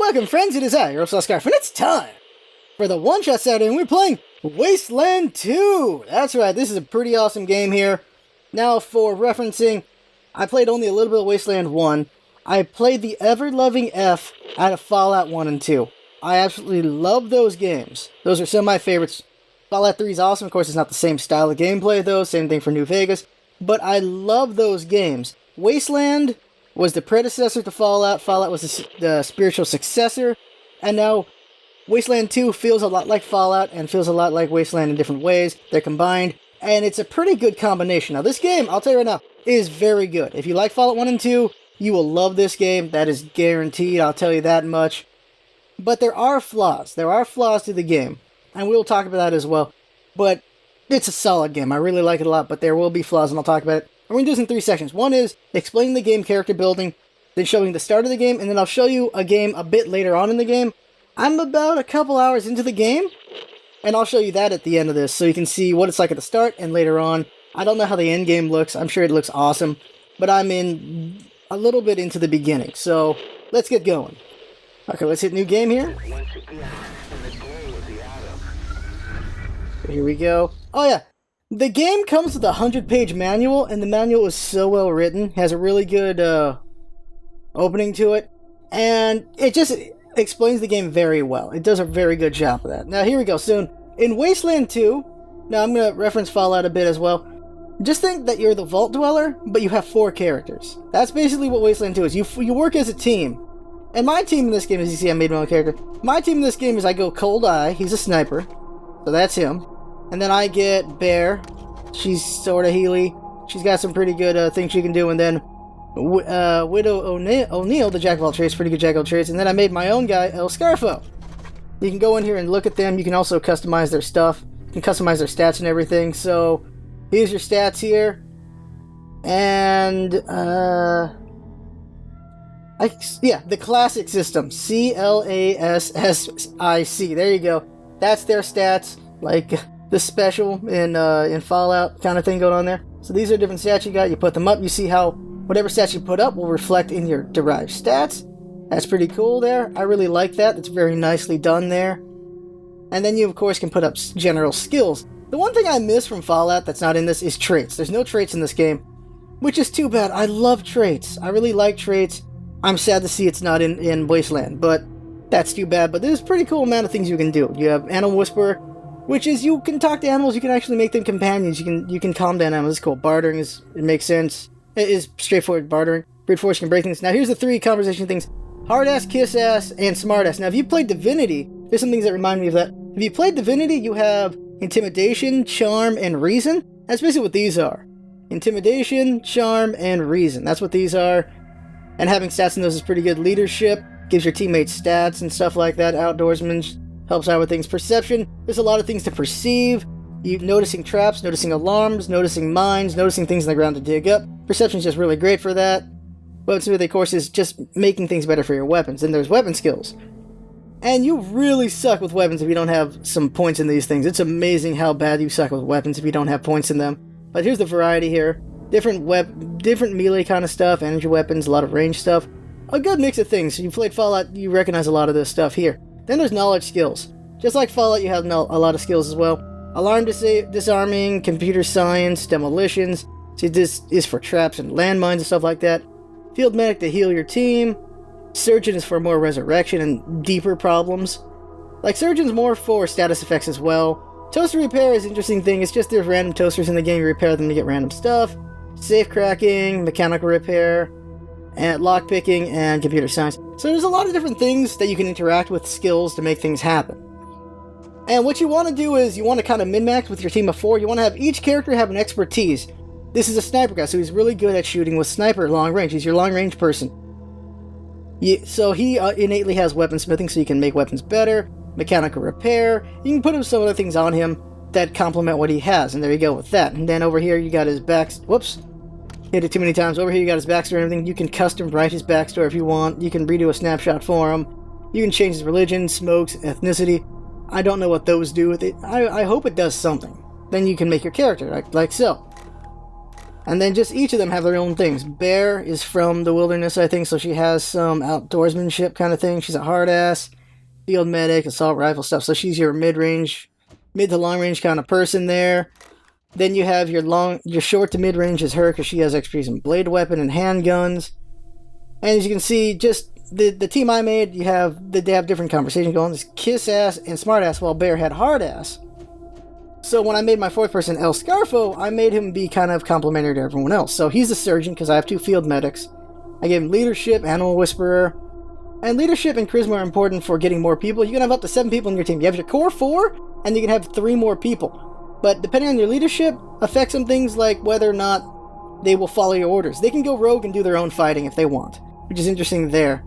Welcome, friends, it is I, your LostScarf, and it's time for the one-shot Saturday, and we're playing Wasteland 2! That's right, this is a pretty awesome game here. Now, for referencing, I played only a little bit of Wasteland 1. I played the ever-loving F out of Fallout 1 and 2. I absolutely love those games. Those are some of my favorites. Fallout 3 is awesome. Of course, it's not the same style of gameplay, though. Same thing for New Vegas. But I love those games. Wasteland was the predecessor to Fallout. Fallout was the spiritual successor. And now Wasteland 2 feels a lot like Fallout and feels a lot like Wasteland in different ways. They're combined. And it's a pretty good combination. Now, this game, I'll tell you right now, is very good. If you like Fallout 1 and 2, you will love this game. That is guaranteed. I'll tell you that much. But there are flaws. There are flaws to the game. And we'll talk about that as well. But it's a solid game. I really like it a lot, but there will be flaws, and I'll talk about it. We're going to do this in 3 sections. One is explaining the game character building, then showing the start of the game, and then I'll show you a game a bit later on in the game. I'm about a couple hours into the game, and I'll show you that at the end of this, so you can see what it's like at the start and later on. I don't know how the end game looks. I'm sure it looks awesome, but I'm in a little bit into the beginning, so let's get going. Okay, let's hit new game here. Here we go. Oh yeah, the game comes with a 100-page manual, and the manual is so well written. Has a really good opening to it, and it just explains the game very well. It does a very good job of that. Now here we go. Soon in Wasteland 2. Now I'm going to reference Fallout a bit as well. Just think that you're the Vault Dweller, but you have 4 characters. That's basically what Wasteland 2 is. You work as a team. And my team in this game, as you see, I made my own character. My team in this game is I go Cold Eye. He's a sniper. So that's him. And then I get Bear. She's sort of Healy. She's got some pretty good things she can do. And then Widow O'Neill, the Jack of all trades, pretty good Jack of all trades. And then I made my own guy, El Scarfo. You can go in here and look at them. You can also customize their stuff. You can customize their stats and everything. So here's your stats here. And the classic system. CLASSIC. There you go. That's their stats. Like the special in Fallout kind of thing going on there. So these are different stats you got. You put them up. You see how whatever stats you put up will reflect in your derived stats. That's pretty cool there. I really like that. That's very nicely done there. And then you, of course, can put up general skills. The one thing I miss from Fallout that's not in this is traits. There's no traits in this game, which is too bad. I love traits. I really like traits. I'm sad to see it's not in Wasteland, but that's too bad. But there's a pretty cool amount of things you can do. You have Animal Whisperer, which is you can talk to animals. You can actually make them companions. You can calm down animals. It's cool. Bartering it makes sense. It is straightforward bartering. Brute force can break things. Now here's the 3 conversation things: hard ass, kiss ass, and smart ass. Now if you played Divinity, there's some things that remind me of that. If you played Divinity, you have intimidation, charm, and reason. That's basically what these are. Intimidation, charm, and reason. That's what these are. And having stats in those is pretty good. Leadership gives your teammates stats and stuff like that. Outdoorsman helps out with things. Perception, there's a lot of things to perceive. You noticing traps, noticing alarms, noticing mines, noticing things in the ground to dig up. Perception is just really great for that. Weaponsmith, of course, is just making things better for your weapons. Then there's weapon skills. And you really suck with weapons if you don't have some points in these things. It's amazing how bad you suck with weapons if you don't have points in them. But here's the variety here. Different melee kind of stuff, energy weapons, a lot of range stuff. A good mix of things. You played Fallout, you recognize a lot of this stuff here. Then there's knowledge skills. Just like Fallout, you have a lot of skills as well. Alarm disarming, computer science, demolitions. See, this is for traps and landmines and stuff like that. Field medic to heal your team. Surgeon is for more resurrection and deeper problems. Like Surgeon's more for status effects as well. Toaster repair is an interesting thing. It's just there's random toasters in the game. You repair them to get random stuff. Safe cracking, mechanical repair, and lockpicking, and computer science. So there's a lot of different things that you can interact with skills to make things happen. And what you want to do is you want to kind of min-max with your team of 4. You want to have each character have an expertise. This is a sniper guy, so he's really good at shooting with sniper long range. He's your long range person. So he innately has weaponsmithing, so you can make weapons better. Mechanical repair. You can put some other things on him that complement what he has, and there you go with that. And then over here you got his whoops. Hit it too many times. Over here you got his backstory and everything. You can custom write his backstory if you want. You can redo a snapshot for him. You can change his religion, smokes, ethnicity. I don't know what those do with it. I hope it does something. Then you can make your character, like so. And then just each of them have their own things. Bear is from the wilderness, I think, so she has some outdoorsmanship kind of thing. She's a hard ass, field medic, assault rifle stuff. So she's your mid to long range kind of person there. Then you have your short to mid range is her because she has expertise in blade weapon and handguns. And as you can see, just the team I made, they have different conversations going. There's kiss ass and smart ass, while Bear had hard ass. So when I made my fourth person, LostScarf, I made him be kind of complimentary to everyone else. So he's a surgeon because I have 2 field medics. I gave him leadership, animal whisperer, and leadership and charisma are important for getting more people. You can have up to 7 people in your team. You have your core 4, and you can have 3 more people. But depending on your leadership, affects some things like whether or not they will follow your orders. They can go rogue and do their own fighting if they want, which is interesting there.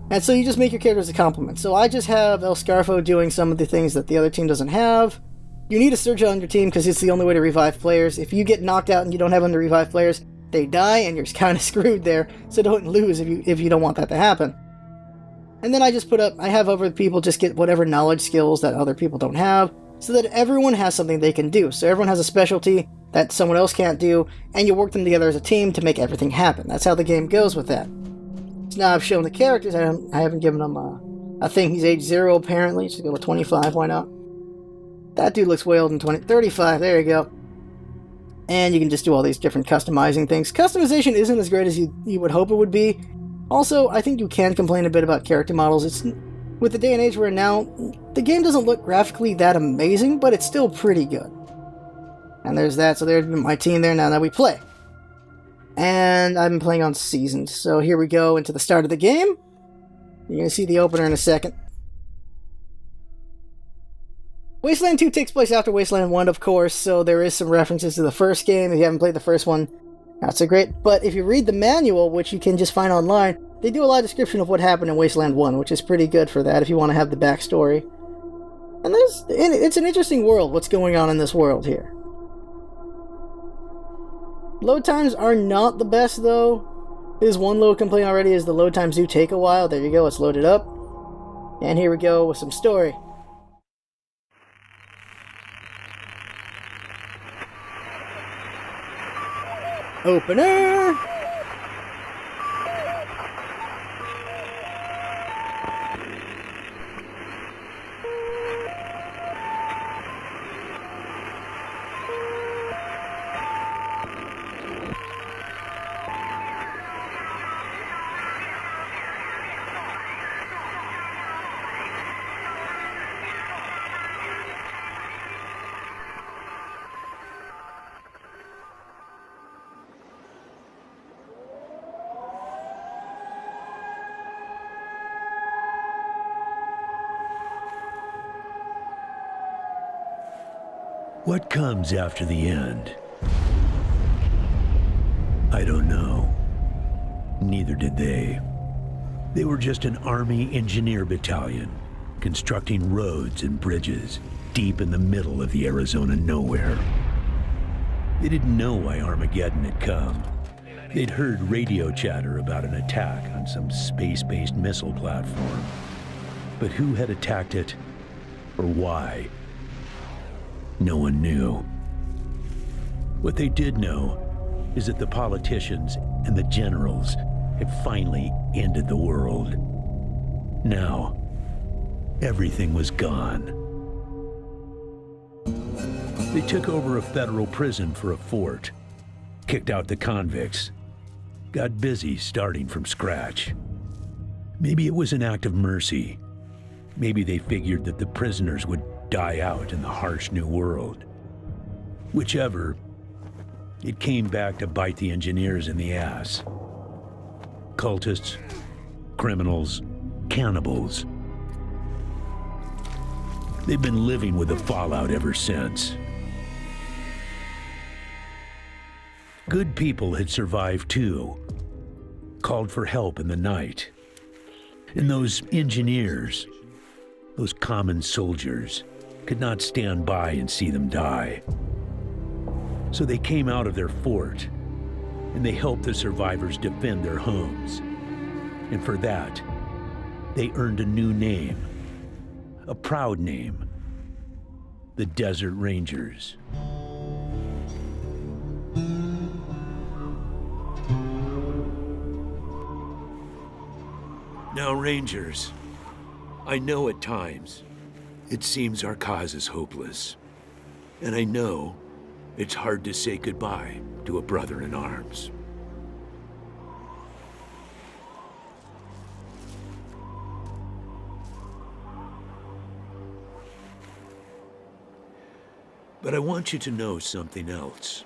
And so you just make your characters a complement. So I just have LostScarf doing some of the things that the other team doesn't have. You need a surgeon on your team because it's the only way to revive players. If you get knocked out and you don't have them to revive players, they die and you're kind of screwed there. So don't lose if you don't want that to happen. And then I have other people just get whatever knowledge skills that other people don't have, so that everyone has something they can do. So everyone has a specialty that someone else can't do, and you work them together as a team to make everything happen. That's how the game goes with that. So now I've shown the characters. I haven't given them a thing. He's age 0 apparently. Just go with 25. Why not? That dude looks way older than 35. There you go. And you can just do all these different customizing things. Customization isn't as great as you would hope it would be. Also, I think you can complain a bit about character models. With the day and age we're in now, the game doesn't look graphically that amazing, but it's still pretty good. And there's that. So there's my team there now that we play. And I've been playing on seasoned. So here we go into the start of the game. You're going to see the opener in a second. Wasteland 2 takes place after Wasteland 1, of course, so there is some references to the first game. If you haven't played the first one, not so great. But if you read the manual, which you can just find online, they do a lot of description of what happened in Wasteland 1, which is pretty good for that if you want to have the backstory. And it's an interesting world, what's going on in this world here. Load times are not the best, though. There's one little complaint already, is the load times do take a while. There you go, let's load it up. And here we go with some story. Opener! What comes after the end? I don't know. Neither did they. They were just an Army engineer battalion, constructing roads and bridges deep in the middle of the Arizona nowhere. They didn't know why Armageddon had come. They'd heard radio chatter about an attack on some space-based missile platform. But who had attacked it, or why? No one knew. What they did know is that the politicians and the generals had finally ended the world. Now, everything was gone. They took over a federal prison for a fort, kicked out the convicts, got busy starting from scratch. Maybe it was an act of mercy. Maybe they figured that the prisoners would die out in the harsh new world. Whichever, it came back to bite the engineers in the ass. Cultists, criminals, cannibals. They've been living with the fallout ever since. Good people had survived too, called for help in the night. And those engineers, those common soldiers, could not stand by and see them die. So they came out of their fort, and they helped the survivors defend their homes. And for that, they earned a new name, a proud name, the Desert Rangers. Now, Rangers, I know at times it seems our cause is hopeless. And I know it's hard to say goodbye to a brother in arms. But I want you to know something else.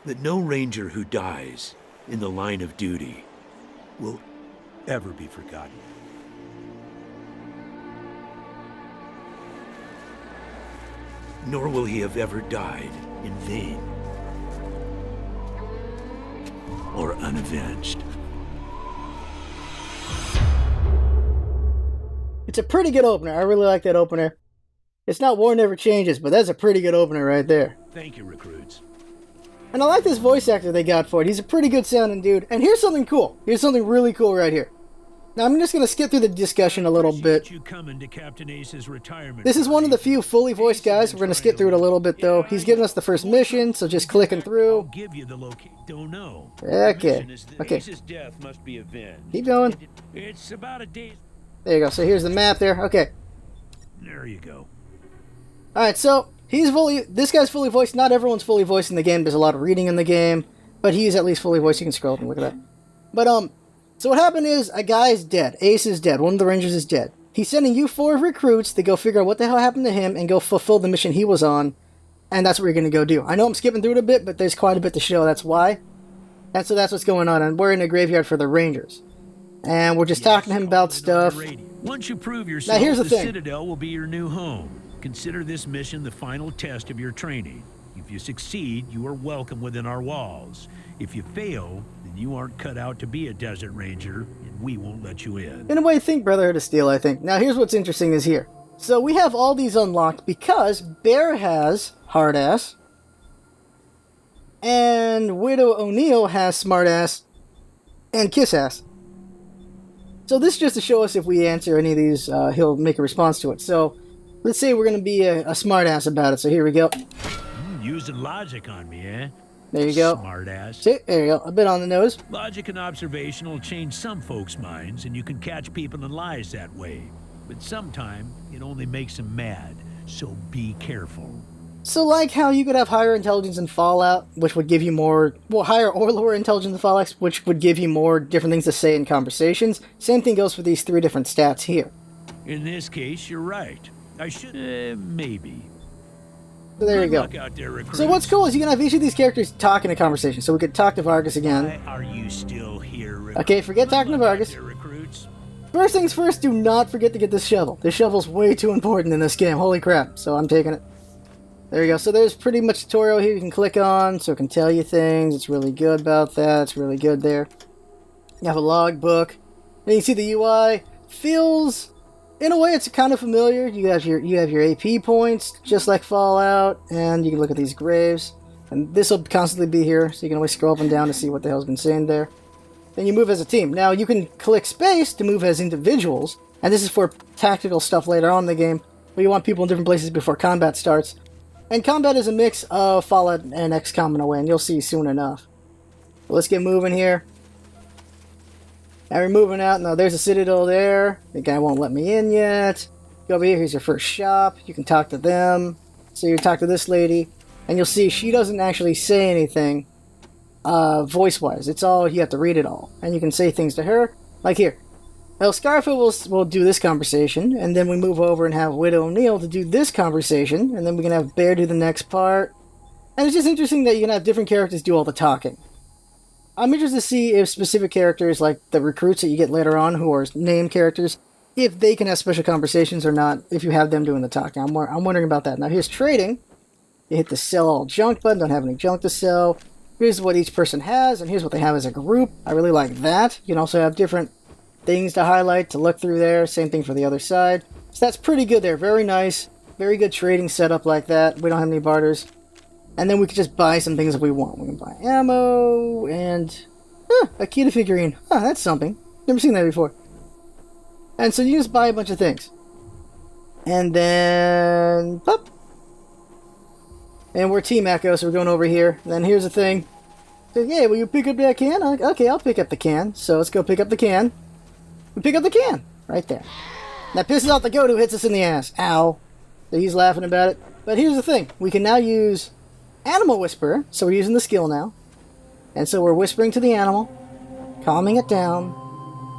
That no Ranger who dies in the line of duty will ever be forgotten. Nor will he have ever died in vain or unavenged. It's a pretty good opener. I really like that opener. It's not War Never Changes, but that's a pretty good opener right there. Thank you, recruits. And I like this voice actor they got for it. He's a pretty good sounding dude. And here's something cool. Here's something really cool right here. Now I'm just going to skip through the discussion a little bit. You coming to Captain Ace's retirement. This is one of the few fully voiced guys. We're going to skip through it a little bit though. He's giving us the first mission, so just clicking through. I'll give you the location. Don't know. Okay. Okay. Ace's death must be avenged. Keep going. It's about a day. There you go. So here's the map there. Okay. There you go. Alright, so this guy's fully voiced. Not everyone's fully voiced in the game. There's a lot of reading in the game, but he's at least fully voiced. You can scroll up and look at that. But, so what happened is a guy is dead. Ace is dead. One of the Rangers is dead. He's sending you 4 recruits to go figure out what the hell happened to him and go fulfill the mission he was on, and that's what you're going to go do. I know I'm skipping through it a bit, but there's quite a bit to show. That's why. And so that's what's going on, and we're in a graveyard for the Rangers. And we're just talking to him about stuff. Once you prove yourself, now here's the thing. Citadel will be your new home. Consider this mission the final test of your training. If you succeed, you are welcome within our walls. If you fail, then you aren't cut out to be a Desert Ranger, and we won't let you in. In a way, think Brotherhood of Steel, I think. Now, here's what's interesting is here. So we have all these unlocked because Bear has Hardass, and Widow O'Neill has Smartass, and Kissass. So this is just to show us if we answer any of these, he'll make a response to it. So let's say we're going to be a smartass about it. So here we go. Using logic on me, eh? There you go. Smartass. See, there you go. A bit on the nose. Logic and observation will change some folks' minds, and you can catch people in lies that way. But sometimes it only makes them mad. So be careful. So like how you could have higher intelligence in Fallout, which would give you more, well, higher or lower intelligence in Fallout, which would give you more different things to say in conversations. Same thing goes for these 3 different stats here. In this case, you're right. I should, maybe. So there you go. So what's cool is you can have each of these characters talk in a conversation. So we could talk to Vargas again. Why are you still here? Okay, forget talking to Vargas. First things first, do not forget to get this shovel. This shovel's way too important in this game. Holy crap. So I'm taking it. There you go. So there's pretty much a tutorial here you can click on, so it can tell you things. It's really good about that. It's really good there. You have a logbook. And you can see the UI. Feels, in a way, it's kind of familiar. You have your AP points, just like Fallout, and you can look at these graves. And this will constantly be here, so you can always scroll up and down to see what the hell's been saying there. Then you move as a team. Now you can click space to move as individuals, and this is for tactical stuff later on in the game, where you want people in different places before combat starts. And combat is a mix of Fallout and XCOM in a way, and you'll see soon enough. But let's get moving here. Now we're moving out. Now there's a citadel there. The guy won't let me in yet. Go over here. Here's your first shop. You can talk to them. So you talk to this lady, and you'll see she doesn't actually say anything voice-wise. It's all, you have to read it all. And you can say things to her, like here. LostScarf will do this conversation, and then we move over and have Widow O'Neill to do this conversation, and then we can have Bear do the next part. And it's just interesting that you can have different characters do all the talking. I'm interested to see if specific characters, like the recruits that you get later on, who are named characters, if they can have special conversations or not, if you have them doing the talking. I'm wondering about that. Now here's trading. You hit the sell all junk button, don't have any junk to sell. Here's what each person has, and here's what they have as a group. I really like that. You can also have different things to highlight, to look through there. Same thing for the other side. So that's pretty good there. Very nice. Very good trading setup like that. We don't have any barters. And then we can just buy some things if we want. We can buy ammo and a Kita figurine. That's something. Never seen that before. And so you just buy a bunch of things. And then pop. And we're Team Echo, so we're going over here. And then here's the thing. So, yeah, will you pick up that can? Okay, I'll pick up the can. So let's go pick up the can. we pick up the can right there. That pisses off the goat who hits us in the ass. Ow. So he's laughing about it. But here's the thing. We can now use Animal Whisperer. So we're using the skill now. And so we're whispering to the animal, calming it down.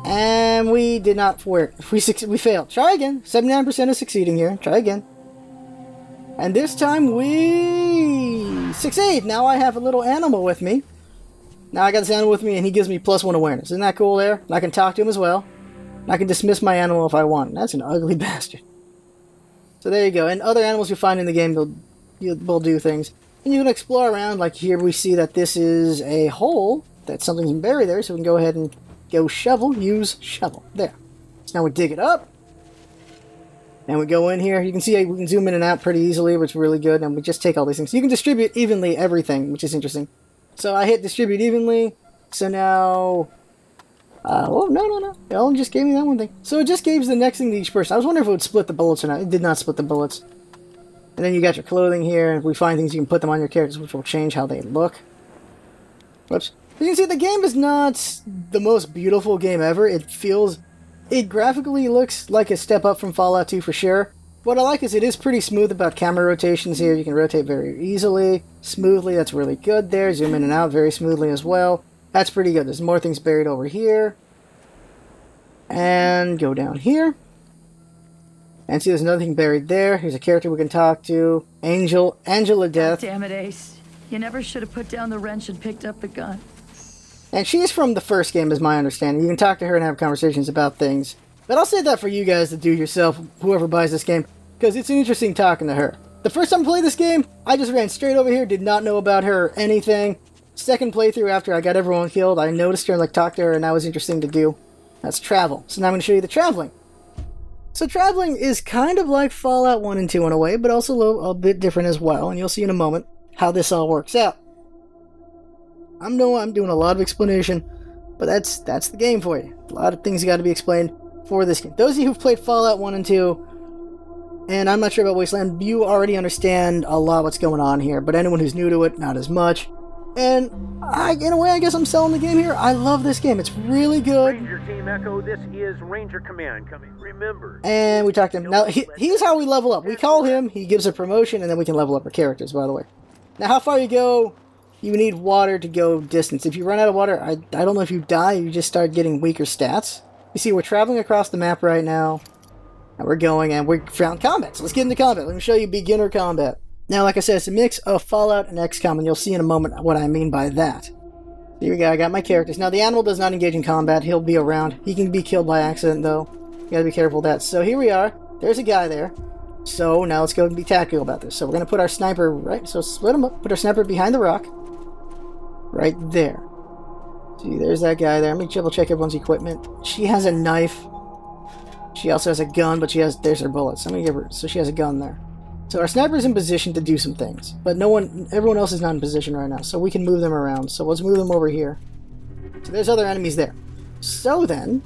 And we did not work. We failed. Try again. 79% is succeeding here. Try again. And this time we succeed. Now I have a little animal with me. Now I got this animal with me and he gives me +1 awareness. Isn't that cool there? I can talk to him as well. I can dismiss my animal if I want. That's an ugly bastard. So there you go. And other animals you find in the game will do things. And you can explore around. Like here we see that this is a hole. That something's buried there. So we can go ahead and go shovel. Use shovel. There. So now we dig it up. And we go in here. You can see we can zoom in and out pretty easily, which is really good. And we just take all these things. You can distribute evenly everything, which is interesting. So I hit distribute evenly. So now... oh, no. It only just gave me that one thing. So it just gave the next thing to each person. I was wondering if it would split the bullets or not. It did not split the bullets. And then you got your clothing here. If we find things, you can put them on your characters, which will change how they look. Whoops. You can see the game is not the most beautiful game ever. It graphically looks like a step up from Fallout 2 for sure. What I like is it is pretty smooth about camera rotations here. You can rotate very easily, smoothly. That's really good there. Zoom in and out very smoothly as well. That's pretty good. There's more things buried over here. And go down here. And see there's another thing buried there. Here's a character we can talk to. Angela Death. God damn it, Ace. You never should have put down the wrench and picked up the gun. And she's from the first game, is my understanding. You can talk to her and have conversations about things. But I'll say that for you guys to do yourself, whoever buys this game, because it's interesting talking to her. The first time I played this game, I just ran straight over here, did not know about her or anything. Second playthrough after I got everyone killed, I noticed her and talked to her, and that was interesting to do. That's travel. So now I'm going to show you the traveling. So traveling is kind of like Fallout 1 and 2 in a way, but also a bit different as well, and you'll see in a moment how this all works out. I'm doing a lot of explanation, but that's the game for you. A lot of things got to be explained for this game. Those of you who've played Fallout 1 and 2, and I'm not sure about Wasteland, you already understand a lot what's going on here, but anyone who's new to it, not as much. And in a way, I guess I'm selling the game here. I love this game. It's really good. Ranger Team Echo, this is Ranger Command coming. Remember. And we talked to him. Now, here's how we level up. We call him, he gives a promotion, and then we can level up our characters, by the way. Now, how far you go, you need water to go distance. If you run out of water, I don't know if you die, you just start getting weaker stats. You see, we're traveling across the map right now, and we're going, and we found combat. So let's get into combat. Let me show you beginner combat. Now, like I said, it's a mix of Fallout and XCOM, and you'll see in a moment what I mean by that. Here we go, I got my characters. Now, the animal does not engage in combat. He'll be around. He can be killed by accident, though. You gotta be careful of that. So here we are. There's a guy there. So now let's go and be tactical about this. So we're gonna put our sniper right. So split him up. Put our sniper behind the rock. Right there. See, there's that guy there. Let me double check everyone's equipment. She has a knife. She also has a gun, but there's her bullets. I'm gonna give her. So she has a gun there. So our sniper's in position to do some things, but everyone else is not in position right now, so we can move them around. So let's move them over here. So there's other enemies there. So then,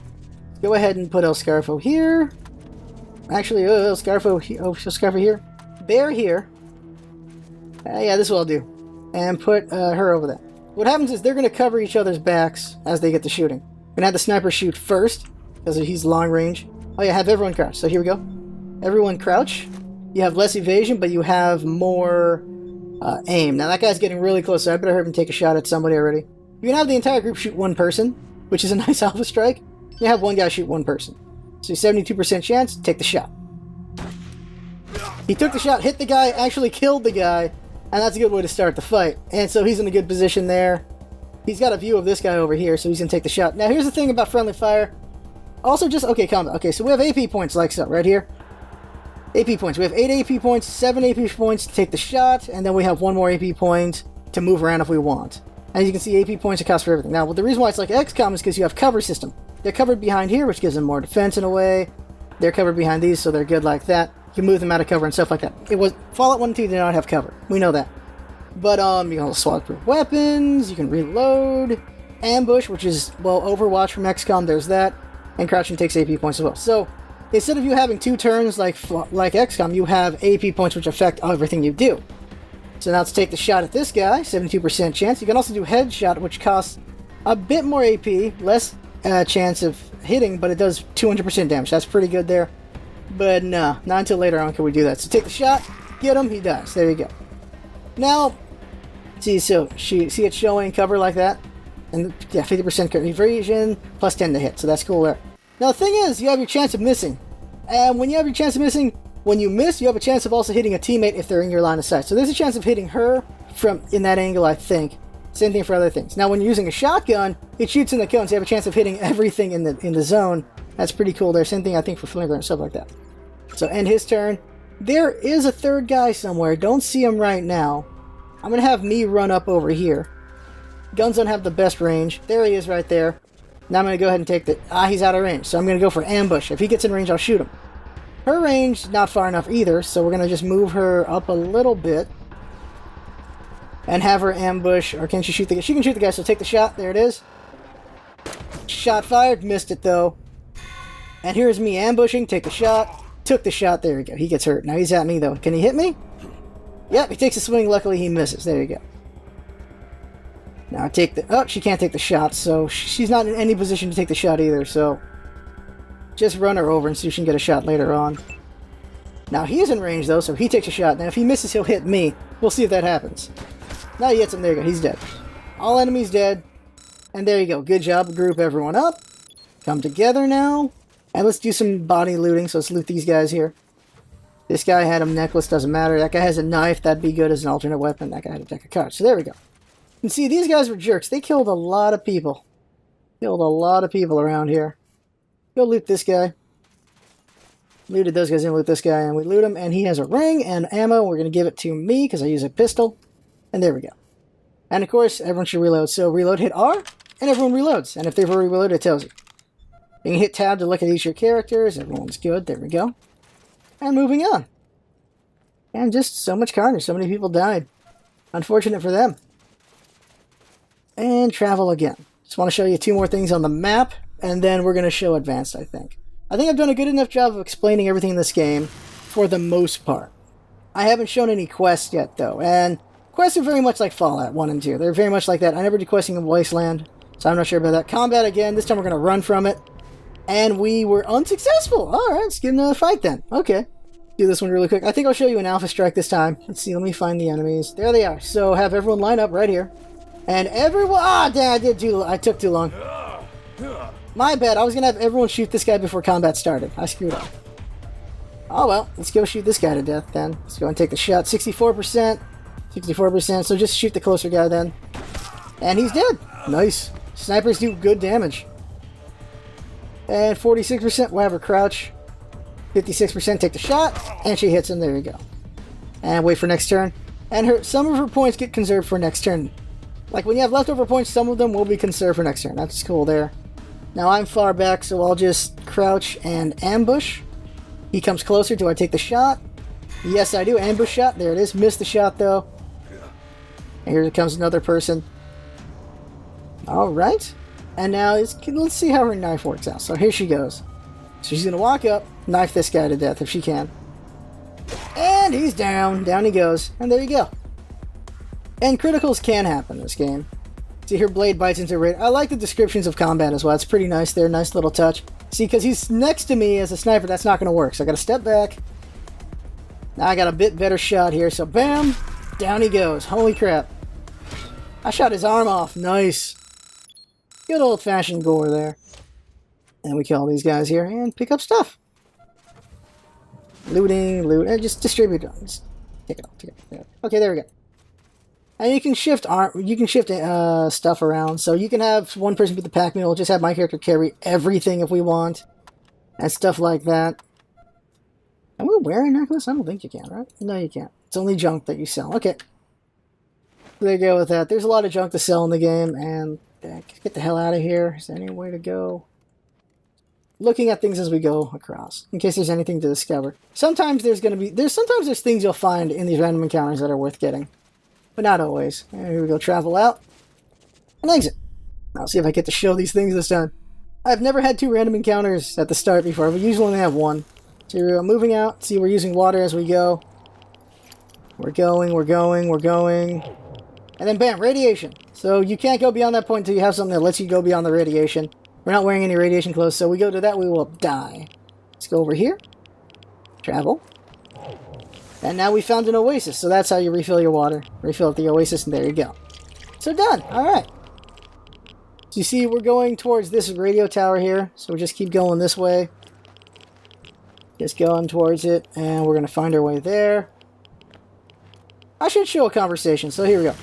go ahead and put LostScarf here. Actually, LostScarf here. Bear here. Yeah, this will all do. And put her over there. What happens is they're going to cover each other's backs as they get to shooting. We're going to have the sniper shoot first, because he's long range. Oh yeah, have everyone crouch. So here we go. Everyone crouch. You have less evasion, but you have more aim. Now that guy's getting really close, so I better hurry and take a shot at somebody already. You can have the entire group shoot one person, which is a nice alpha strike. You have one guy shoot one person. So 72% chance, take the shot. He took the shot, hit the guy, actually killed the guy, and that's a good way to start the fight. And so he's in a good position there. He's got a view of this guy over here, so he's going to take the shot. Now here's the thing about friendly fire. Also just, okay, combat. Okay, so we have AP points like so, right here. AP points. We have 8 AP points, 7 AP points to take the shot, and then we have 1 more AP point to move around if we want. And you can see AP points are cost for everything. Now, the reason why it's like XCOM is because you have cover system. They're covered behind here, which gives them more defense in a way. They're covered behind these, so they're good like that. You can move them out of cover and stuff like that. Fallout 1 and 2 did not have cover. We know that. But you can swap through weapons, you can reload, ambush, which is, well, Overwatch from XCOM, there's that, and crouching takes AP points as well. So, instead of you having 2 turns like XCOM, you have AP points which affect everything you do. So now let's take the shot at this guy, 72% chance. You can also do headshot, which costs a bit more AP, less chance of hitting, but it does 200% damage. That's pretty good there. But no, not until later on can we do that. So take the shot, get him, he dies. There you go. Now, see it showing cover like that? And yeah, 50% evasion, plus 10 to hit. So that's cool there. Now the thing is, you have your chance of missing. And when you have your chance of missing, when you miss, you have a chance of also hitting a teammate if they're in your line of sight. So there's a chance of hitting her from in that angle, I think. Same thing for other things. Now when you're using a shotgun, it shoots in the cone, so you have a chance of hitting everything in the zone. That's pretty cool there. Same thing I think for flamethrower and stuff like that. So end his turn. There is a third guy somewhere. Don't see him right now. I'm going to have me run up over here. Guns don't have the best range. There he is right there. Now I'm going to go ahead and take the... he's out of range. So I'm going to go for ambush. If he gets in range, I'll shoot him. Her range, not far enough either. So we're going to just move her up a little bit. And have her ambush. Or can she shoot the guy? She can shoot the guy, so take the shot. There it is. Shot fired. Missed it, though. And here's me ambushing. Take the shot. Took the shot. There we go. He gets hurt. Now he's at me, though. Can he hit me? Yep, he takes a swing. Luckily, he misses. There you go. Now take the... Oh, she can't take the shot, so she's not in any position to take the shot either, so... Just run her over and see if she can get a shot later on. Now he's in range, though, so he takes a shot. Now if he misses, he'll hit me. We'll see if that happens. Now he hits him. There you go. He's dead. All enemies dead. And there you go. Good job. Group everyone up. Come together now. And let's do some body looting. So let's loot these guys here. This guy had a necklace. Doesn't matter. That guy has a knife. That'd be good as an alternate weapon. That guy had a deck of cards. So there we go. You can see these guys were jerks. They killed a lot of people. Killed a lot of people around here. Go loot this guy. Looted those guys and loot this guy. And we loot him. And he has a ring and ammo. We're going to give it to me because I use a pistol. And there we go. And of course, everyone should reload. So reload, hit R, and everyone reloads. And if they've already reloaded, it tells you. You can hit tab to look at each of your characters. Everyone's good. There we go. And moving on. And just so much carnage. So many people died. Unfortunate for them. And travel again. Just want to show you two more things on the map. And then we're going to show advanced, I think. I think I've done a good enough job of explaining everything in this game for the most part. I haven't shown any quests yet, though. And quests are very much like Fallout 1 and 2. They're very much like that. I never did questing in Wasteland, so I'm not sure about that. Combat again. This time we're going to run from it. And we were unsuccessful. Alright, let's get another fight then. Okay. Do this one really quick. I think I'll show you an alpha strike this time. Let's see, let me find the enemies. There they are. So have everyone line up right here. And everyone... damn, I took too long. My bad. I was going to have everyone shoot this guy before combat started. I screwed up. Oh well, let's go shoot this guy to death then. Let's go and take the shot. 64%. 64%, so just shoot the closer guy then. And he's dead. Nice. Snipers do good damage. And 46%, we'll have her crouch. 56%, take the shot. And she hits him, there you go. And wait for next turn. And some of her points get conserved for next turn. Like when you have leftover points, some of them will be conserved for next turn. That's cool there. Now I'm far back, so I'll just crouch and ambush. He comes closer, do I take the shot? Yes, I do. Ambush shot, there it is. Missed the shot though. And here comes another person. Alright. And now, let's see how her knife works out. So here she goes. So she's going to walk up, knife this guy to death if she can. And he's down. Down he goes. And there you go. And criticals can happen in this game. See, her blade bites into her. I like the descriptions of combat as well. It's pretty nice there. Nice little touch. See, because he's next to me as a sniper, that's not going to work. So I got to step back. Now I got a bit better shot here. So bam. Down he goes. Holy crap. I shot his arm off. Nice. Good old-fashioned gore there. And we kill these guys here and pick up stuff. Looting, loot, and just distribute. Just take it off. Okay, there we go. And you can shift stuff around. So you can have one person be the pack mule. Just have my character carry everything if we want. And stuff like that. Am we wearing a necklace? I don't think you can, right? No, you can't. It's only junk that you sell. Okay. There you go with that. There's a lot of junk to sell in the game, and get the hell out of here. Is there any way to go? Looking at things as we go across, in case there's anything to discover. Sometimes there's things you'll find in these random encounters that are worth getting, but not always. And here we go. Travel out and exit. I'll see if I get to show these things this time. I've never had 2 random encounters at the start before. We usually only have 1. So we're moving out. See, we're using water as we go. We're going. And then bam, radiation. So you can't go beyond that point until you have something that lets you go beyond the radiation. We're not wearing any radiation clothes, so we go to that, we will die. Let's go over here. Travel. And now we found an oasis, so that's how you refill your water. Refill at the oasis, and there you go. So done. Alright. So you see, we're going towards this radio tower here, so we just keep going this way. Just going towards it, and we're going to find our way there. I should show a conversation, so here we go.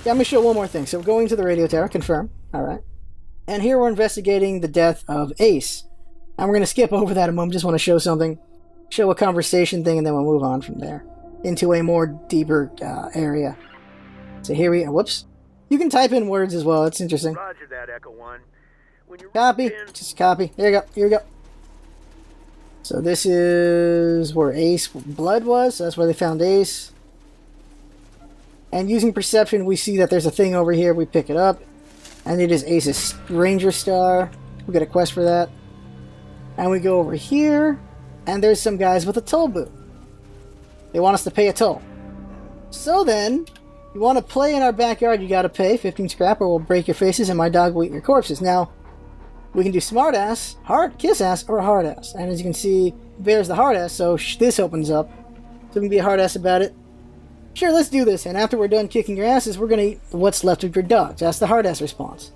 Yeah, I'm going to show one more thing. So we're going to the radio tower, confirm. Alright. And here we're investigating the death of Ace. And we're going to skip over that a moment, just want to show something. Show a conversation thing, and then we'll move on from there. Into a more deeper area. So here we go. Whoops. You can type in words as well, it's interesting. Roger that, Echo 1. When you Copy. Just copy. There you go. Here we go. So this is where Ace blood was. So that's where they found Ace. And using perception, we see that there's a thing over here. We pick it up. And it is Ace's Ranger Star. We get a quest for that. And we go over here. And there's some guys with a toll booth. They want us to pay a toll. So then, you want to play in our backyard, you gotta pay 15 scrap or we'll break your faces and my dog will eat your corpses. Now, we can do smartass, kiss ass, or hard ass. And as you can see, Bear's the hard ass, so this opens up. So we can be a hard ass about it. Sure, let's do this. And after we're done kicking your asses, we're gonna eat what's left of your dogs. That's the hard ass response.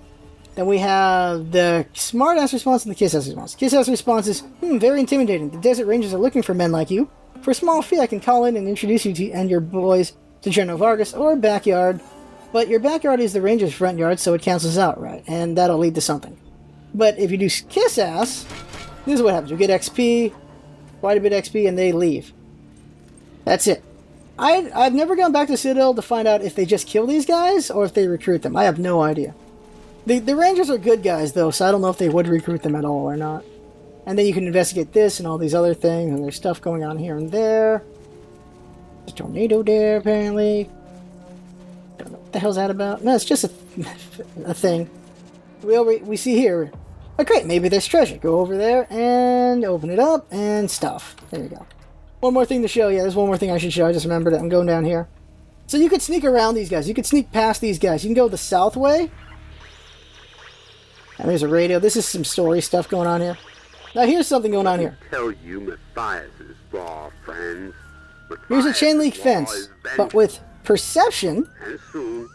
Then we have the smart ass response and the kiss ass response. Kiss ass response is, very intimidating. The desert rangers are looking for men like you. For a small fee, I can call in and introduce you to and your boys to General Vargas or backyard. But your backyard is the ranger's front yard, so it cancels out, right? And that'll lead to something. But if you do kiss ass, this is what happens. You get XP, quite a bit of XP, and they leave. That's it. I've never gone back to Citadel to find out if they just kill these guys or if they recruit them. I have no idea. The Rangers are good guys, though, so I don't know if they would recruit them at all or not. And then you can investigate this and all these other things, and there's stuff going on here and there. There's a tornado there, apparently. Don't know what the hell's that about. No, it's just a thing. We see here. Oh, great, maybe there's treasure. Go over there and open it up and stuff. There you go. One more thing to show. Yeah, there's one more thing I should show. I just remembered it. I'm going down here. So you could sneak around these guys. You could sneak past these guys. You can go the south way. And there's a radio. This is some story stuff going on here. Now here's something going on here. Tell you Matthias's raw friends. Here's a chain link fence, but with perception, And soon,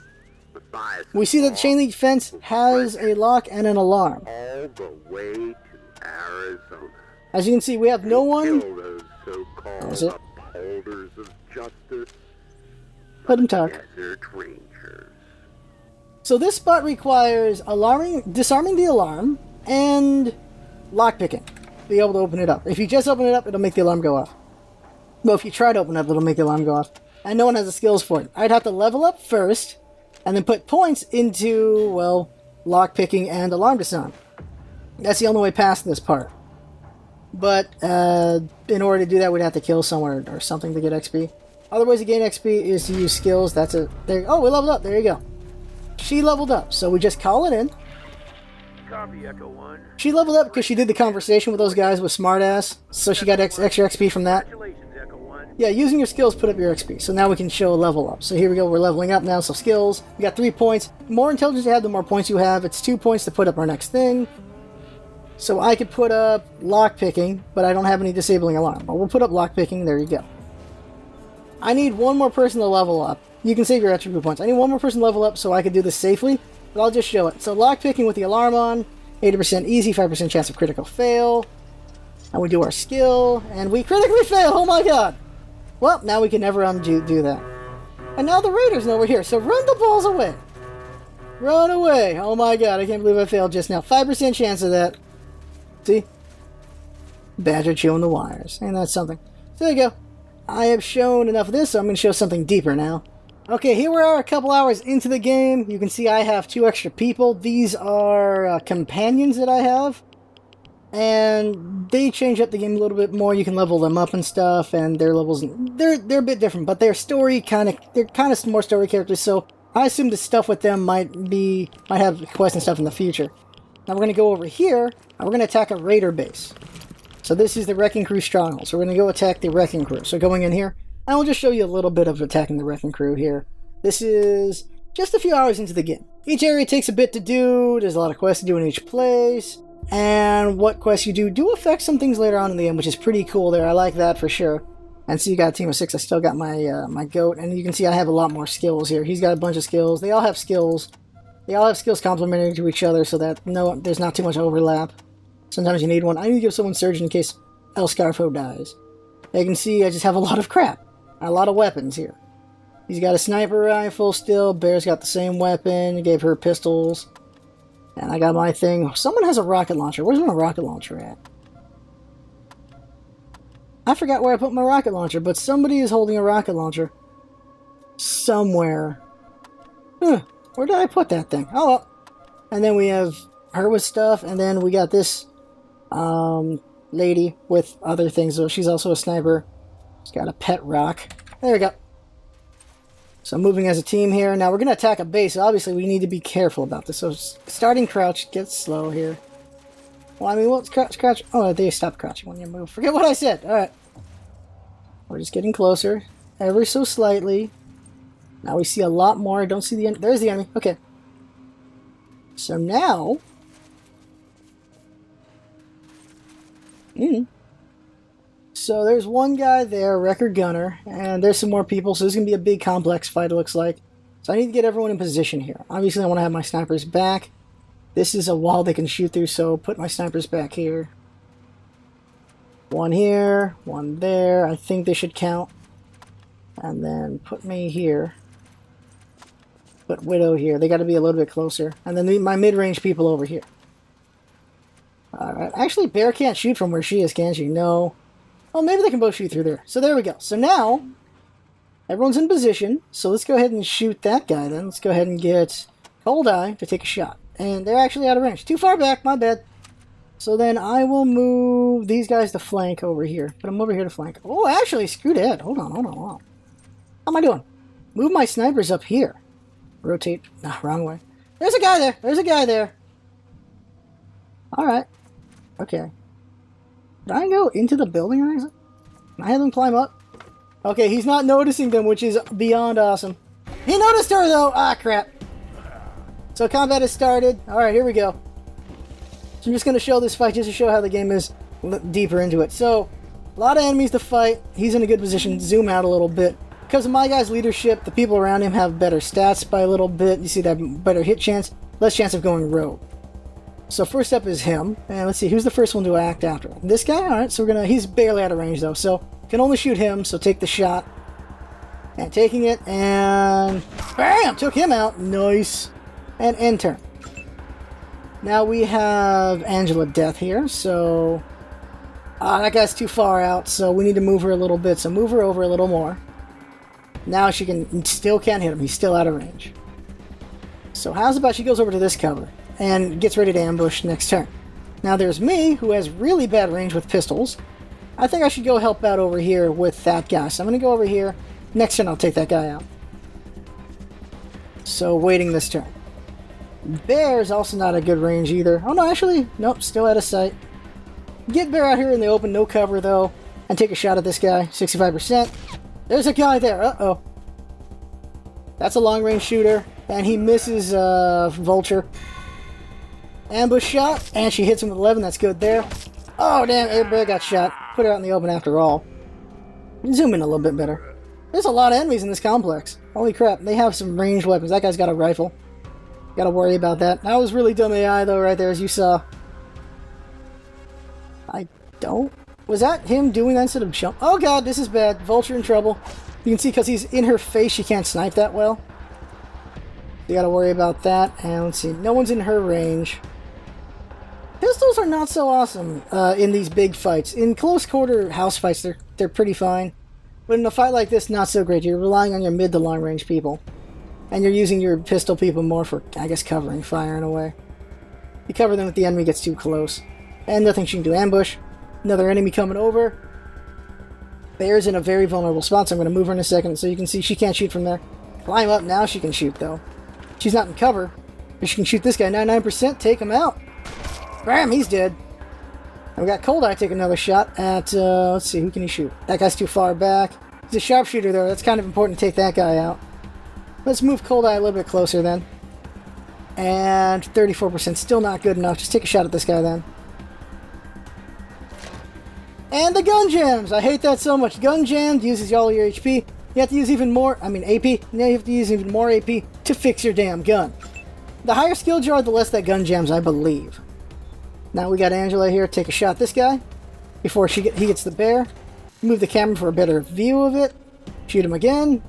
Matthias we see that the chain link fence has a lock and an alarm. all the way to Arizona. As you can see, we have no one. Kill those so-called Is it? upholders of justice. Let him talk. Desert Rangers. So this spot requires disarming the alarm and lockpicking to be able to open it up. If you just open it up, it'll make the alarm go off. Well, if you try to open it up, it'll make the alarm go off. And no one has the skills for it. I'd have to level up first, and then put points into, well, lockpicking and alarm disarm. That's the only way past this part. But in order to do that, we'd have to kill someone or something to get XP. Other ways to gain XP is to use skills. That's it. There. Oh, we leveled up. There you go. She leveled up, so we just call it in. Copy, Echo 1. She leveled up because she did the conversation with those guys with smartass, so she got extra XP from that. Congratulations, Echo 1. Yeah, using your skills put up your XP. So now we can show a level up. So here we go, we're leveling up now, so skills. We got 3 points. The more intelligence you have, the more points you have. It's 2 points to put up our next thing. So I could put up lockpicking, but I don't have any disabling alarm. But we'll put up lockpicking, there you go. I need one more person to level up. You can save your attribute points. I need one more person to level up so I can do this safely, but I'll just show it. So lockpicking with the alarm on, 80% easy, 5% chance of critical fail. And we do our skill, and we critically fail! Oh my god! Well, now we can never undo that. And now the raiders know we're here, so run the balls away! Run away! Oh my god, I can't believe I failed just now. 5% chance of that. See? Badger chewing the wires. Ain't that something? So there you go. I have shown enough of this, so I'm going to show something deeper now. Okay, here we are a couple hours into the game. You can see I have 2 extra people. These are companions that I have. And they change up the game a little bit more. You can level them up and stuff, and their levels, they're a bit different, but they're kind of more story characters, so I assume the stuff with them might have quests and stuff in the future. Now we're going to go over here, and we're going to attack a raider base. So this is the Wrecking Crew stronghold. So we're going to go attack the Wrecking Crew. So going in here, and we'll just show you a little bit of attacking the Wrecking Crew here. This is just a few hours into the game. Each area takes a bit to do, there's a lot of quests to do in each place, and what quests you do affect some things later on in the game, which is pretty cool there. I like that for sure. And so you got a team of 6. I still got my my goat, and you can see I have a lot more skills here. He's got a bunch of skills. They all have skills. They all have skills complementary to each other, so that there's not too much overlap. Sometimes you need one. I need to give someone surgeon in case LostScarf dies. You can see I just have a lot of crap. A lot of weapons here. He's got a sniper rifle still. Bear's got the same weapon. He gave her pistols. And I got my thing. Someone has a rocket launcher. Where's my rocket launcher at? I forgot where I put my rocket launcher, but somebody is holding a rocket launcher. Somewhere. Huh. Where did I put that thing? Oh, well. And then we have her with stuff, and then we got this lady with other things. So she's also a sniper. She's got a pet rock. There we go. So moving as a team here. Now we're going to attack a base. So obviously we need to be careful about this. So starting crouch gets slow here. Well, I mean, what's crouch? Oh, they stop crouching when you move. Forget what I said. Alright. We're just getting closer. Ever so slightly. Now we see a lot more. I don't see the enemy. There's the enemy. Okay. So now... So there's one guy there, record gunner, and there's some more people, so this is going to be a big complex fight, it looks like. So I need to get everyone in position here. Obviously I want to have my snipers back. This is a wall they can shoot through, so put my snipers back here. One here, one there, I think they should count. And then put me here. Put Widow here, they got to be a little bit closer. And then my mid-range people over here. Alright, actually Bear can't shoot from where she is, can she? No. Oh, maybe they can both shoot through there. So there we go. So now, everyone's in position. So let's go ahead and shoot that guy then. Let's go ahead and get Cold Eye to take a shot. And they're actually out of range. Too far back, my bad. So then I will move these guys to flank over here. Put them over here to flank. Oh, actually, screwed ahead. Hold on. How am I doing? Move my snipers up here. Rotate. Nah, wrong way. There's a guy there. Alright. Okay. Did I go into the building or anything? Can I have them climb up? Okay, he's not noticing them, which is beyond awesome. He noticed her, though! Ah, crap. So combat has started. Alright, here we go. So I'm just going to show this fight just to show how the game is deeper into it. So, a lot of enemies to fight. He's in a good position. Zoom out a little bit. Because of my guy's leadership, the people around him have better stats by a little bit. You see that better hit chance, less chance of going rogue. So first up is him, and let's see, who's the first one to act after him? This guy? Alright, so he's barely out of range though, so can only shoot him, so take the shot. And taking it, and bam! Took him out. Nice. And end turn. Now we have Angela Death here, so... that guy's too far out, so we need to move her a little bit, so move her over a little more. Now she still can't hit him, he's still out of range. So how's about she goes over to this cover? And gets ready to ambush next turn. Now there's me, who has really bad range with pistols. I think I should go help out over here with that guy. So I'm going to go over here. Next turn I'll take that guy out. So waiting this turn. Bear's also not a good range either. Oh no, actually, nope, still out of sight. Get Bear out here in the open, no cover though. And take a shot at this guy, 65%. There's a guy there, uh-oh. That's a long range shooter. And he misses Vulture. Ambush shot, and she hits him with 11. That's good there. Oh, damn, everybody got shot. Put her out in the open after all. Zoom in a little bit better. There's a lot of enemies in this complex. Holy crap, they have some ranged weapons. That guy's got a rifle. Gotta worry about that. That was really dumb AI, though, right there, as you saw. I don't... Was that him doing that instead of jump? Oh, God, this is bad. Vulture in trouble. You can see, because he's in her face, she can't snipe that well. You gotta worry about that. And let's see, no one's in her range. Pistols are not so awesome in these big fights. In close quarter house fights, they're pretty fine. But in a fight like this, not so great. You're relying on your mid to long range people. And you're using your pistol people more for, I guess, covering fire in a way. You cover them if the enemy gets too close. And nothing she can do. Ambush. Another enemy coming over. Bear's in a very vulnerable spot, so I'm going to move her in a second so you can see she can't shoot from there. Climb up, now she can shoot though. She's not in cover. But she can shoot this guy, 99%, take him out. Bam, he's dead. And we got Cold Eye take another shot at, let's see, who can he shoot? That guy's too far back. He's a sharpshooter though, that's kind of important to take that guy out. Let's move Cold Eye a little bit closer then. And 34%, still not good enough. Just take a shot at this guy then. And the gun jams! I hate that so much. Gun jammed uses all your HP. You have to use even more, AP. Now you have to use even more AP to fix your damn gun. The higher skills you are, the less that gun jams, I believe. Now we got Angela here. Take a shot at this guy before he gets the bear. Move the camera for a better view of it. Shoot him again.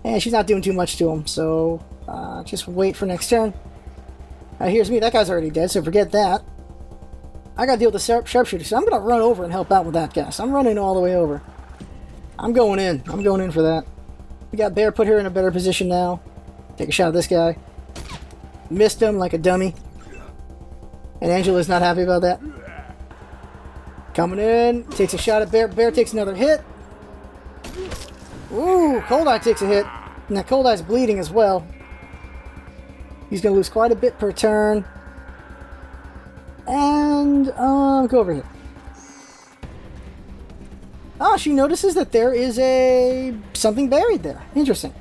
And she's not doing too much to him, so just wait for next turn. Here's me. That guy's already dead, so forget that. I gotta deal with the sharpshooter, so I'm gonna run over and help out with that guy. So I'm running all the way over. I'm going in. I'm going in for that. We got Bear, put her in a better position now. Take a shot at this guy. Missed him like a dummy. And Angela's not happy about that. Coming in. Takes a shot at Bear. Bear takes another hit. Ooh, Cold Eye takes a hit. Now Cold Eye's bleeding as well. He's gonna lose quite a bit per turn. And, go over here. Oh, she notices that there is something buried there. Interesting.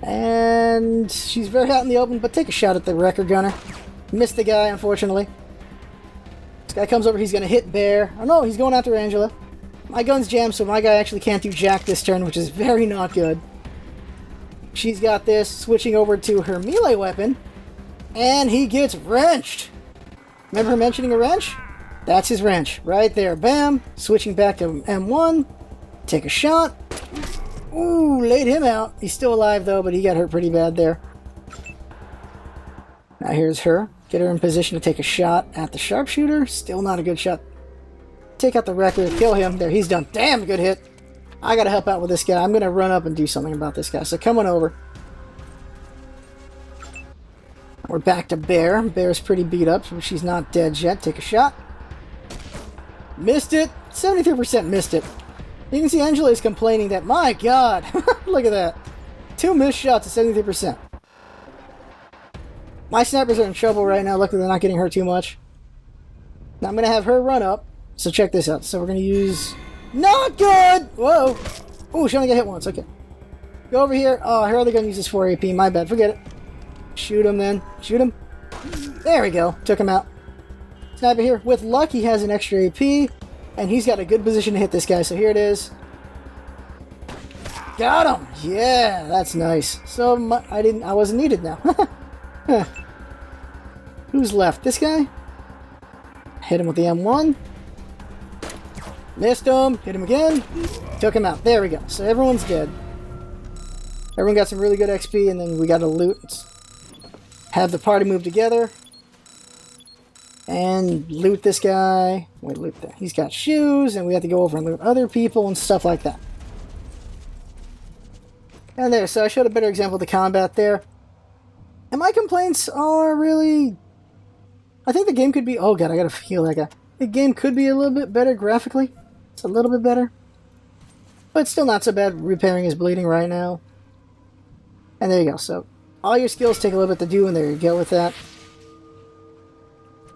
And she's very out in the open, but take a shot at the wrecker gunner. Missed the guy, unfortunately. This guy comes over, he's going to hit Bear. Oh no, he's going after Angela. My gun's jammed, so my guy actually can't do jack this turn, which is very not good. She's got this, switching over to her melee weapon. And he gets wrenched. Remember her mentioning a wrench? That's his wrench. Right there. Bam. Switching back to M1. Take a shot. Ooh, laid him out. He's still alive, though, but he got hurt pretty bad there. Now here's her. Get her in position to take a shot at the sharpshooter. Still not a good shot. Take out the wrecker. Kill him. There, he's done. Damn, good hit. I gotta help out with this guy. I'm gonna run up and do something about this guy. So come on over. We're back to Bear. Bear's pretty beat up, so she's not dead yet. Take a shot. Missed it. 73% missed it. You can see Angela is complaining that, my god, look at that. 2 missed shots at 73%. My snipers are in trouble right now. Luckily, they're not getting hurt too much. Now I'm going to have her run up. So check this out. So we're going to use... Not good! Whoa. Oh, she only got hit once. Okay. Go over here. Oh, her other gun uses 4 AP. My bad. Forget it. Shoot him then. Shoot him. There we go. Took him out. Sniper here. With luck, he has an extra AP. And he's got a good position to hit this guy. So here it is. Got him! Yeah, that's nice. So I wasn't needed now. Huh. Who's left? This guy? Hit him with the M1. Missed him. Hit him again. Took him out. There we go. So everyone's dead. Everyone got some really good XP, and then we got to loot. Have the party move together. And loot this guy. Wait, loot that. He's got shoes, and we have to go over and loot other people and stuff like that. And there, so I showed a better example of the combat there. And my complaints are really... I think the game could be... Oh god, I gotta heal that guy. The game could be a little bit better graphically. It's a little bit better. But still not so bad. Repairing his bleeding right now. And there you go. So, all your skills take a little bit to do, and there you go with that.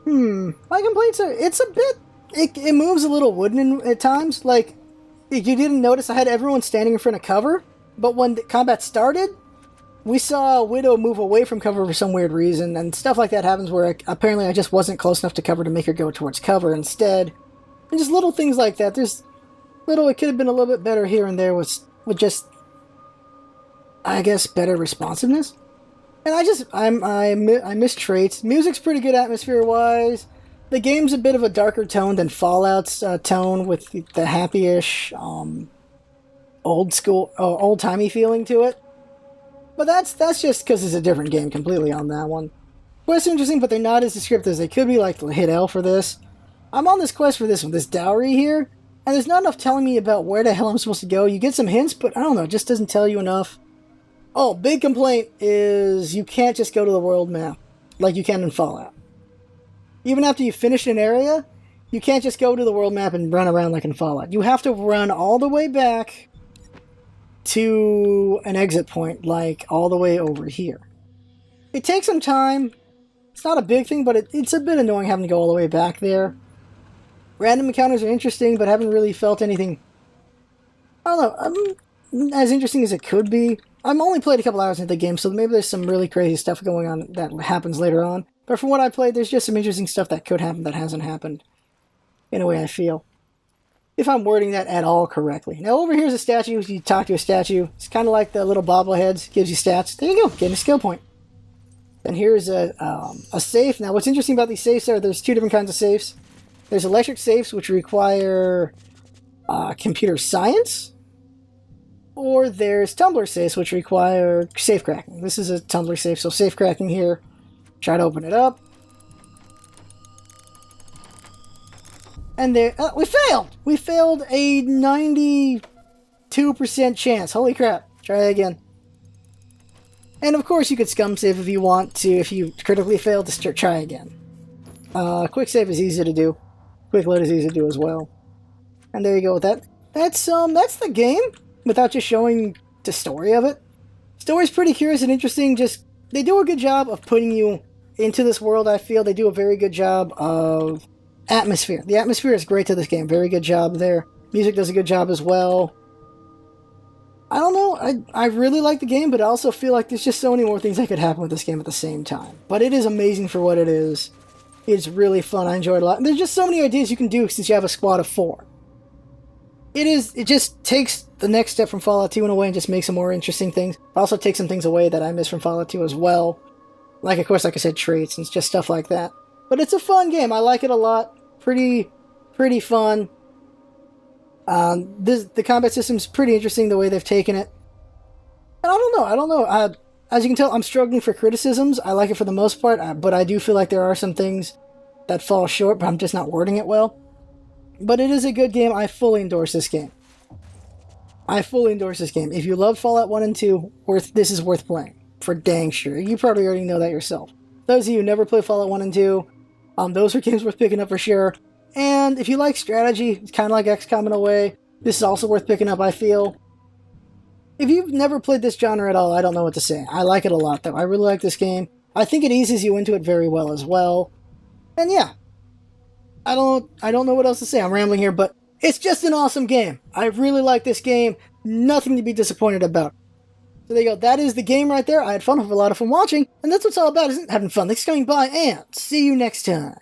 My complaints are... It's a bit... It moves a little wooden at times. Like, you didn't notice I had everyone standing in front of cover, but when the combat started... We saw Widow move away from cover for some weird reason, and stuff like that happens where apparently I just wasn't close enough to cover to make her go towards cover instead. And just little things like that. There's little, it could have been a little bit better here and there with just, I guess, better responsiveness. And I miss traits. Music's pretty good atmosphere-wise. The game's a bit of a darker tone than Fallout's tone with the happy-ish, old-timey feeling to it. But that's just because it's a different game completely on that one. Quests are interesting, but they're not as descriptive as they could be, like hit L for this. I'm on this quest for this one, this dowry here, and there's not enough telling me about where the hell I'm supposed to go. You get some hints, but I don't know, it just doesn't tell you enough. Oh, big complaint is you can't just go to the world map like you can in Fallout. Even after you finish an area, you can't just go to the world map and run around like in Fallout. You have to run all the way back to an exit point, like all the way over here. It takes some time. It's not a big thing, but it's a bit annoying having to go all the way back there. Random encounters are interesting, but haven't really felt anything... I don't know. as interesting as it could be. I've only played a couple hours into the game, so maybe there's some really crazy stuff going on that happens later on. But from what I played, there's just some interesting stuff that could happen that hasn't happened. In a way, I feel. If I'm wording that at all correctly. Now, over here's a statue. You talk to a statue. It's kind of like the little bobbleheads. Gives you stats. There you go. Getting a skill point. Then here's a safe. Now, what's interesting about these safes are there's two different kinds of safes. There's electric safes, which require computer science. Or there's tumbler safes, which require safe cracking. This is a tumbler safe, so safe cracking here. Try to open it up. And there, we failed! We failed a 92% chance. Holy crap. Try that again. And of course you could scum save if you want to, if you critically fail to try again. Quick save is easy to do. Quick load is easy to do as well. And there you go with that. That's the game, without just showing the story of it. Story's pretty curious and interesting, just, they do a good job of putting you into this world, I feel. They do a very good job of atmosphere. The atmosphere is great to this game. Very good job there. Music does a good job as well. I don't know. I really like the game, but I also feel like there's just so many more things that could happen with this game at the same time. But it is amazing for what it is. It's really fun. I enjoyed it a lot. And there's just so many ideas you can do since you have a squad of 4. It just takes the next step from Fallout 2 in a way and just makes some more interesting things. It also takes some things away that I miss from Fallout 2 as well. Like, of course, like I said, traits and just stuff like that. But it's a fun game. I like it a lot. Pretty fun. The combat system's pretty interesting the way they've taken it. And I don't know. As you can tell, I'm struggling for criticisms. I like it for the most part, but I do feel like there are some things that fall short, but I'm just not wording it well. But it is a good game. I fully endorse this game. If you love Fallout 1 and 2, this is worth playing. For dang sure. You probably already know that yourself. Those of you who never played Fallout 1 and 2, those are games worth picking up for sure. And if you like strategy, it's kind of like XCOM in a way. This is also worth picking up, I feel. If you've never played this genre at all, I don't know what to say. I like it a lot, though. I really like this game. I think it eases you into it very well as well. And yeah, I don't know what else to say. I'm rambling here, but it's just an awesome game. I really like this game. Nothing to be disappointed about. So there you go. That is the game right there. I had fun. I have a lot of fun watching. And that's what it's all about, isn't it? Having fun. Thanks for coming by, and see you next time.